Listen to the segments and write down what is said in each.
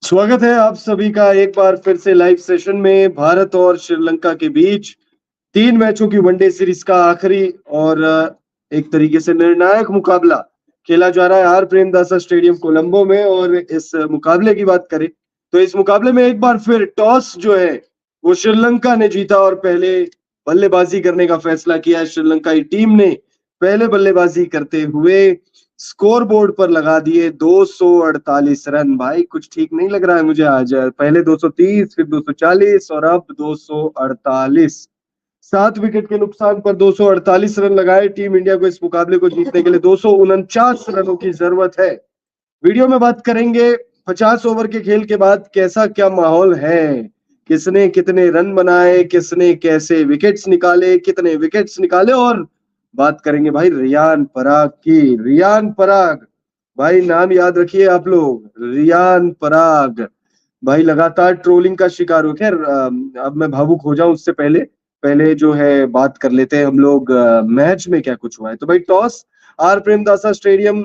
स्वागत है आप सभी का एक बार फिर से लाइव सेशन में भारत और श्रीलंका के बीच 3 मैचों की वनडे सीरीज का आखिरी और एक तरीके से निर्णायक मुकाबला खेला जा रहा है आर प्रेमदासा स्टेडियम कोलंबो में। और इस मुकाबले की बात करें तो इस मुकाबले में एक बार फिर टॉस जो है वो श्रीलंका ने जीता और पहले बल्लेबाजी करने का फैसला किया। श्रीलंकाई टीम ने पहले बल्लेबाजी करते हुए स्कोर बोर्ड पर लगा दिए 248 रन। भाई कुछ ठीक नहीं लग रहा है मुझे आज। पहले 230 फिर 240 और अब 248। 7 विकेट के नुकसान पर 248 रन लगाए। टीम इंडिया को इस मुकाबले को जीतने के लिए 249 रनों की जरूरत है। वीडियो में बात करेंगे 50 ओवर के खेल के बाद कैसा क्या माहौल है, किसने कितने रन बनाए, किसने कैसे विकेट्स निकाले, कितने विकेट्स निकाले। और बात करेंगे भाई रियान पराग की। रियान पराग भाई नाम याद रखिए आप लोग, रियान पराग भाई लगातार ट्रोलिंग का शिकार हो। खैर अब मैं भावुक हो जाऊं उससे पहले पहले जो है बात कर लेते हैं हम लोग मैच में क्या कुछ हुआ है। तो भाई toss R Premadasa stadium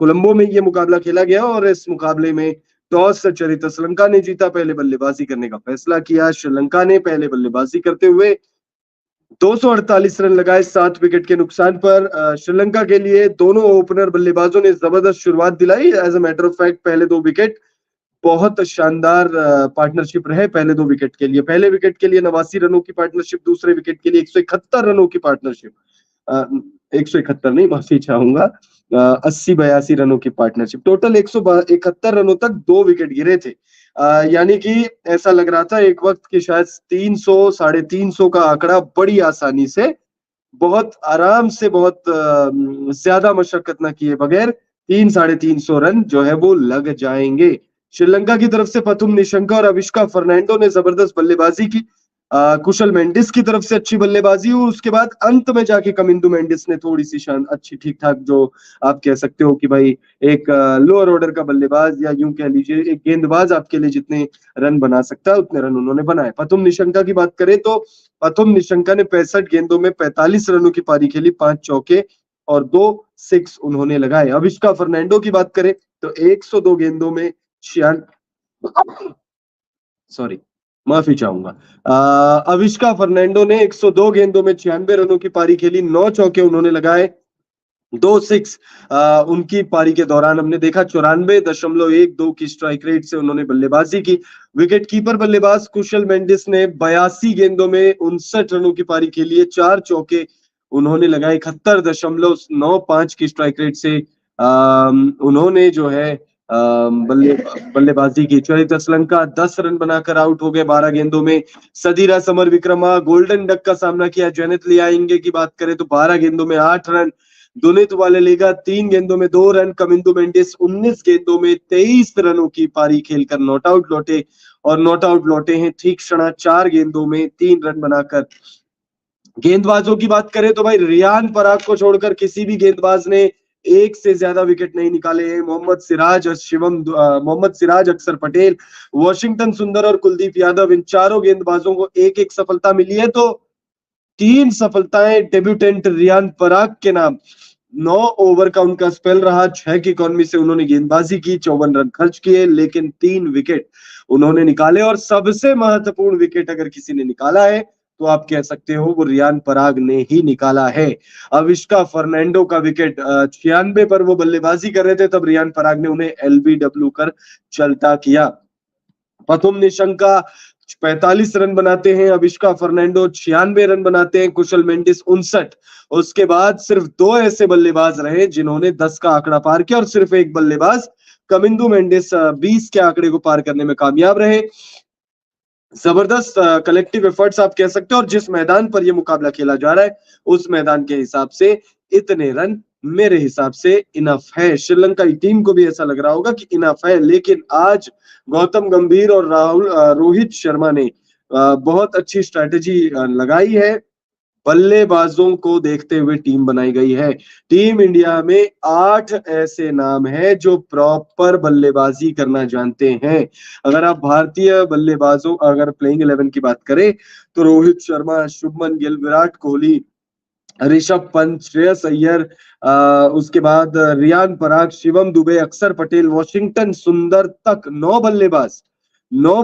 Colombo में ये मुकाबला खेला गया और इस मुकाबले में टॉस चरित श्रीलंका ने जीता, पहले बल्लेबाजी करने का फैसला किया। श्रीलंका ने पहले बल्लेबाजी करते हुए 248 रन लगाए 7 विकेट के नुकसान पर। श्रीलंका के लिए दोनों ओपनर बल्लेबाजों ने जबरदस्त शुरुआत दिलाई। As a matter of fact पहले 2 विकेट बहुत शानदार पार्टनरशिप रहे। पहले विकेट के लिए 89 रनों की पार्टनरशिप, दूसरे विकेट के लिए 171 रनों की पार्टनरशिप। 171 नहीं, माफी चाहूंगा, 80-82 रनों की पार्टनरशिप। टोटल 171 रनों तक 2 विकेट गिरे थे। यानी कि ऐसा लग रहा था एक वक्त कि शायद 300 350 का आंकड़ा बड़ी आसानी से, बहुत आराम से, बहुत ज्यादा मशक्कत न किए बगैर 300-350 रन जो है वो लग जाएंगे। श्रीलंका की तरफ से पथुम निशंका और अविष्का फर्नांडो ने जबरदस्त बल्लेबाजी की। कुशल मेंडिस की तरफ से अच्छी बल्लेबाजी हुई। उसके बाद अंत में जाके कमिंदु मेंडिस ने थोड़ी सी शान अच्छी ठीक ठाक, जो आप कह सकते हो कि भाई एक लोअर ऑर्डर का बल्लेबाज या यूं कह लीजिए एक गेंदबाज आपके लिए जितने रन बना सकता है उतने रन उन्होंने बनाए। पथुम निशंका की बात करें तो पथुम निशंका ने 65 गेंदों में 45 रनों की पारी खेली, 5 चौके और 2 6 उन्होंने लगाए। अविष्का फर्नांडो की बात करें तो 102 गेंदों में छियान सॉरी माफी चाहूंगा। अविष्का फर्नांडो ने 102 गेंदों में 96 रनों की पारी खेली, 9 चौके उन्होंने लगाए, 2 6 उनकी पारी के दौरान हमने देखा। 94.12 की स्ट्राइक रेट से उन्होंने बल्लेबाजी की। विकेट कीपर बल्लेबाज कुशल मेंडिस ने 82 गेंदों में 59 रनों की पारी खेली है, 4 चौके उन्होंने लगाए। 71.95 की स्ट्राइक रेट से उन्होंने जो है बल्लेबाजी की। चरित श्रीलंका 10 रन बनाकर आउट हो गए 12 गेंदों में। Sadeera summer Vikrama golden duck का सामना किया। जेनिथ लियाइंगे की बात करें तो 12 गेंदों में 8 रन। दुनित वालेलिगा 3 गेंदों में 2 रन। कमिंदु मेंडिस 19 गेंदों में 23 रनों की पारी खेलकर नॉट आउट लौटे और नॉट आउट लौटे हैं तीक्ष्णा 4 गेंदों में 3 रन बनाकर। गेंदबाजों की बात करें तो भाई रियान पराग को छोड़कर किसी भी गेंदबाज ने एक से ज्यादा विकेट नहीं निकाले हैं। मोहम्मद सिराज, अक्षर पटेल, वॉशिंगटन सुंदर और कुलदीप यादव, इन चारों गेंदबाजों को एक एक सफलता मिली है। तो 3 सफलताएं डेब्यूटेंट रियान पराग के नाम। 9 ओवर का उनका स्पेल रहा, 6 की इकॉनमी से उन्होंने गेंदबाजी की, 54 रन खर्च किए, लेकिन 3 विकेट उन्होंने निकाले। और सबसे महत्वपूर्ण विकेट अगर किसी ने निकाला है तो आप कह सकते हो वो रियान पराग ने ही निकाला है। अविष्का फर्नांडो का विकेट 96 पर वो बल्लेबाजी कर रहे थे, तब रियान पराग ने उन्हें एलबीडब्ल्यू कर चलता किया। पथुम निशंका 45 रन बनाते हैं, अविष्का फर्नांडो 96 रन बनाते हैं, कुशल मेंडिस 59। उसके बाद सिर्फ 2 ऐसे बल्लेबाज रहे जिन्होंने 10 का आंकड़ा पार किया और सिर्फ एक बल्लेबाज कमिंदु मेंडिस 20 के आंकड़े को पार करने में कामयाब रहे। जबरदस्त कलेक्टिव एफर्ट्स आप कह सकते हो। और जिस मैदान पर यह मुकाबला खेला जा रहा है उस मैदान के हिसाब से इतने रन मेरे हिसाब से इनफ है। श्रीलंका की टीम को भी ऐसा लग रहा होगा कि इनफ है, लेकिन आज गौतम गंभीर और रोहित शर्मा ने बहुत अच्छी स्ट्रैटेजी लगाई है। बल्लेबाजों को देखते हुए टीम बनाई गई है। टीम इंडिया में 8 ऐसे नाम हैं जो प्रॉपर बल्लेबाजी करना जानते हैं। अगर आप भारतीय बल्लेबाजों, अगर प्लेइंग 11 की बात करें तो रोहित शर्मा, शुभमन गिल, विराट कोहली, ऋषभ पंत, श्रेयस अय्यर, उसके बाद रियान पराग, शिवम दुबे, अक्षर पटेल, वॉशिंगटन सुंदर तक 9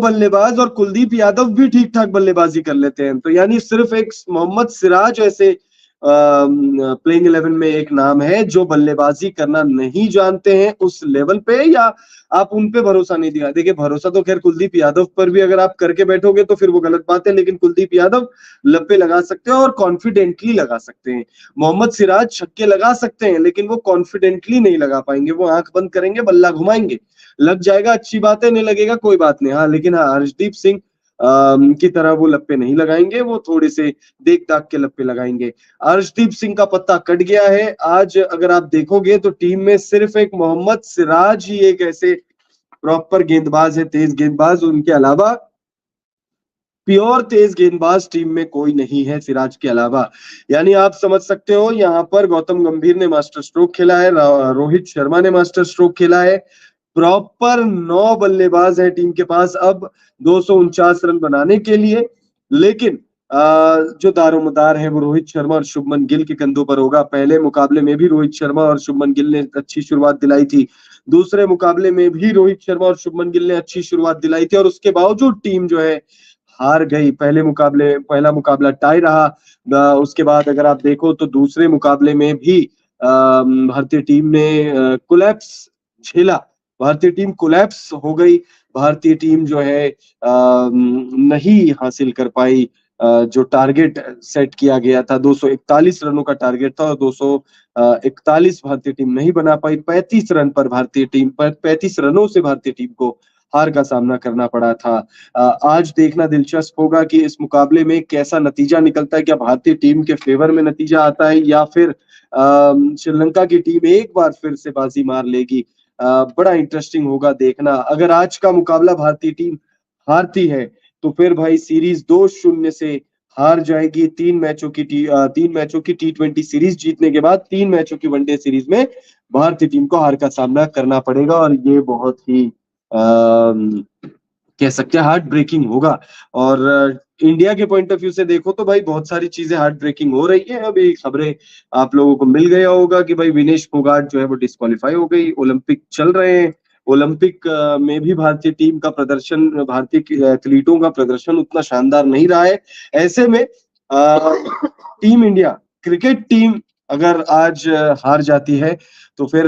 बल्लेबाज और कुलदीप यादव भी ठीक ठाक बल्लेबाजी कर लेते हैं। तो यानी सिर्फ एक मोहम्मद सिराज ऐसे प्लेइंग 11 में एक नाम है जो बल्लेबाजी करना नहीं जानते हैं उस लेवल पे, या आप उन पे भरोसा नहीं दिया। देखिए, भरोसा तो खैर कुलदीप यादव पर भी अगर आप करके बैठोगे तो फिर वो गलत बात है, लेकिन कुलदीप यादव लप्पे लगा सकते हैं और कॉन्फिडेंटली लगा सकते हैं। मोहम्मद सिराज छक्के लगा सकते हैं लेकिन वो कॉन्फिडेंटली नहीं लगा पाएंगे, वो आंख बंद करेंगे, बल्ला घुमाएंगे, लग जाएगा अच्छी बात है, नहीं लगेगा कोई बात नहीं। हाँ, लेकिन हाँ, हर्षदीप सिंह की तरह वो लप्पे नहीं लगाएंगे, वो थोड़े से देख दाग के लप्पे लगाएंगे। अर्शदीप सिंह का पत्ता कट गया है। आज अगर आप देखोगे तो टीम में सिर्फ एक मोहम्मद सिराज ही एक ऐसे प्रॉपर गेंदबाज है, तेज गेंदबाज, उनके अलावा प्योर तेज गेंदबाज टीम में कोई नहीं है सिराज के अलावा। यानी आप समझ सकते हो, यहाँ पर गौतम गंभीर ने मास्टर स्ट्रोक खेला है, रोहित शर्मा ने मास्टर स्ट्रोक खेला है, प्रॉपर 9 बल्लेबाज है टीम के पास अब 249 रन बनाने के लिए। लेकिन जो दारोमदार है वो रोहित शर्मा और शुभमन गिल के कंधों पर होगा। पहले मुकाबले में भी रोहित शर्मा और शुभमन गिल ने अच्छी शुरुआत दिलाई थी, दूसरे मुकाबले में भी रोहित शर्मा और शुभमन गिल ने अच्छी शुरुआत दिलाई थी, और उसके बावजूद टीम जो है हार गई। पहला मुकाबला टाई रहा। उसके बाद अगर आप देखो तो दूसरे मुकाबले में भी भारतीय टीम ने कोलैप्स झेला, भारतीय टीम कोलैप्स हो गई। भारतीय टीम जो है नहीं हासिल कर पाई जो टारगेट सेट किया गया था। 241 रनों का टारगेट था और 241 भारतीय टीम नहीं बना पाई। 35 रन पर भारतीय टीम पर 35 रनों से भारतीय टीम को हार का सामना करना पड़ा था। आज देखना दिलचस्प होगा कि इस मुकाबले में कैसा नतीजा निकलता है, क्या भारतीय टीम के फेवर में नतीजा आता है या फिर श्रीलंका की टीम एक बार फिर से बाजी मार लेगी। बड़ा इंटरेस्टिंग होगा देखना। अगर आज का मुकाबला भारतीय टीम हारती है तो फिर भाई सीरीज 2-0 से हार जाएगी। 3 मैचों की T20 सीरीज जीतने के बाद 3 मैचों की वनडे सीरीज में भारतीय टीम को हार का सामना करना पड़ेगा, और ये बहुत ही कह सकते हैं हार्ट ब्रेकिंग होगा। और इंडिया के पॉइंट ऑफ व्यू से देखो तो भाई बहुत सारी चीजें हार्ट ब्रेकिंग हो रही है। अभी खबरें आप लोगों को मिल गया होगा कि भाई विनेश फोगाट जो है वो डिस्क्वालीफाई हो गई। ओलंपिक चल रहे हैं, ओलंपिक में भी भारतीय टीम का प्रदर्शन, भारतीय एथलीटों का प्रदर्शन उतना शानदार नहीं रहा है। ऐसे में टीम इंडिया क्रिकेट टीम अगर आज हार जाती है तो फिर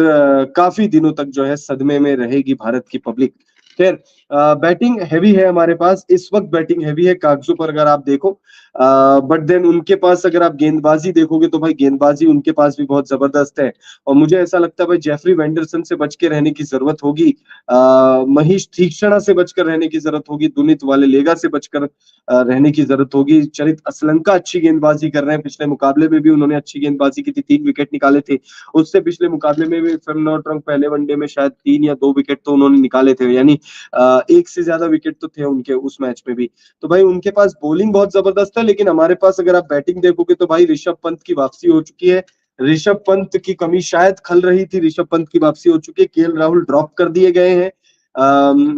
काफी दिनों तक जो है सदमे में रहेगी भारत की पब्लिक। खैर, बैटिंग हैवी है हमारे पास इस वक्त, बैटिंग हैवी है कागजों पर अगर आप देखो, बट देन उनके पास अगर आप गेंदबाजी देखोगे तो भाई गेंदबाजी उनके पास भी बहुत जबरदस्त है। और मुझे ऐसा लगता है भाई जेफरी वेंडरसन से बच के रहने की जरूरत होगी, महेश तीक्षणा से बचकर रहने की जरूरत होगी, दुनित वालेलेगा से बचकर रहने की जरूरत होगी। चरित असलंका अच्छी गेंदबाजी कर रहे हैं, पिछले मुकाबले में भी उन्होंने अच्छी गेंदबाजी की थी, 3 विकेट निकाले थे। उससे पिछले मुकाबले में भी if I am not wrong पहले वनडे में शायद 3 या 2 विकेट तो उन्होंने निकाले थे, यानी एक से ज्यादा विकेट तो थे उनके उस मैच में भी। तो भाई उनके पास बॉलिंग बहुत जबरदस्त है, लेकिन हमारे पास अगर आप बैटिंग देखोगे तो भाई ऋषभ पंत की वापसी हो चुकी है। ऋषभ पंत की कमी शायद खल रही थी, ऋषभ पंत की वापसी हो चुकी है। केएल राहुल ड्रॉप कर दिए गए हैं।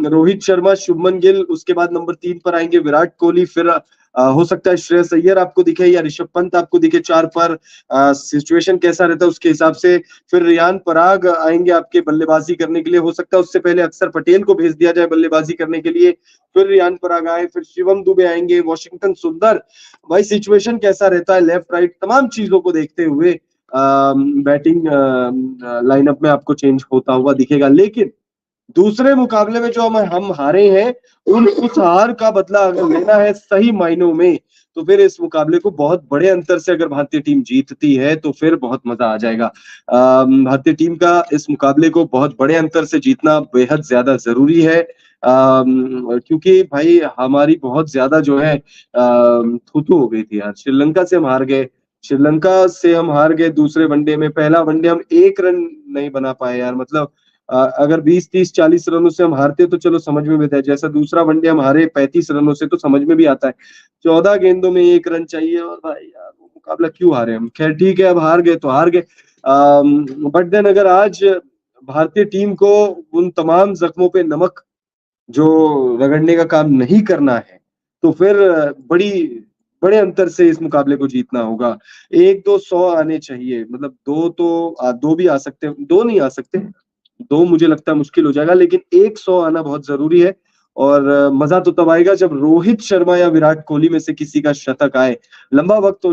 रोहित शर्मा, शुभमन गिल, उसके बाद नंबर 3 पर आएंगे विराट कोहली, फिर हो सकता है श्रेयस अय्यर आपको दिखे या ऋषभ पंत आपको दिखे 4 पर। सिचुएशन कैसा रहता है उसके हिसाब से फिर रियान पराग आएंगे आपके बल्लेबाजी करने के लिए। हो सकता है उससे पहले अक्षर पटेल को भेज दिया जाए बल्लेबाजी करने के लिए, फिर रियान पराग आए, फिर शिवम दुबे आएंगे, वॉशिंगटन सुंदर। भाई सिचुएशन कैसा रहता है, लेफ्ट राइट तमाम चीजों को देखते हुए बैटिंग लाइनअप में आपको चेंज होता हुआ दिखेगा। लेकिन दूसरे मुकाबले में जो हम हारे हैं, उस हार का बदला अगर लेना है सही मायनों में तो फिर इस मुकाबले को बहुत बड़े अंतर से अगर भारतीय टीम जीतती है तो फिर बहुत मजा आ जाएगा। भारतीय टीम का इस मुकाबले को बहुत बड़े अंतर से जीतना बेहद ज्यादा जरूरी है, क्योंकि भाई हमारी बहुत ज्यादा जो है थूथू हो गई थी यार। श्रीलंका से हम हार गए, श्रीलंका से हम हार गए दूसरे वनडे में। पहला वनडे हम 1 रन नहीं बना पाए यार, मतलब अगर 20, 30, 40 रनों से हम हारते तो चलो समझ में भी आता है, जैसा दूसरा वनडे हम हारे 35 रनों से तो समझ में भी आता है। 14 गेंदों में 1 रन चाहिए, और भाई यार वो मुकाबला क्यों हारे हम। खैर ठीक है, अब हार गए तो हार गए। बट देन अगर आज भारतीय टीम को उन तमाम जख्मों पे नमक जो रगड़ने का काम नहीं करना है तो फिर बड़ी बड़े अंतर से इस मुकाबले को जीतना होगा। 1-2 100 आने चाहिए, मतलब 2 तो 2 भी आ सकते हैं, 2 नहीं आ सकते, 2 मुझे लगता है मुश्किल हो जाएगा, लेकिन 100 आना बहुत ज़रूरी है और मज़ा तो तब आएगा जब रोहित शर्मा या विराट कोहली में से किसी का शतक आए। लंबा वक़्त हो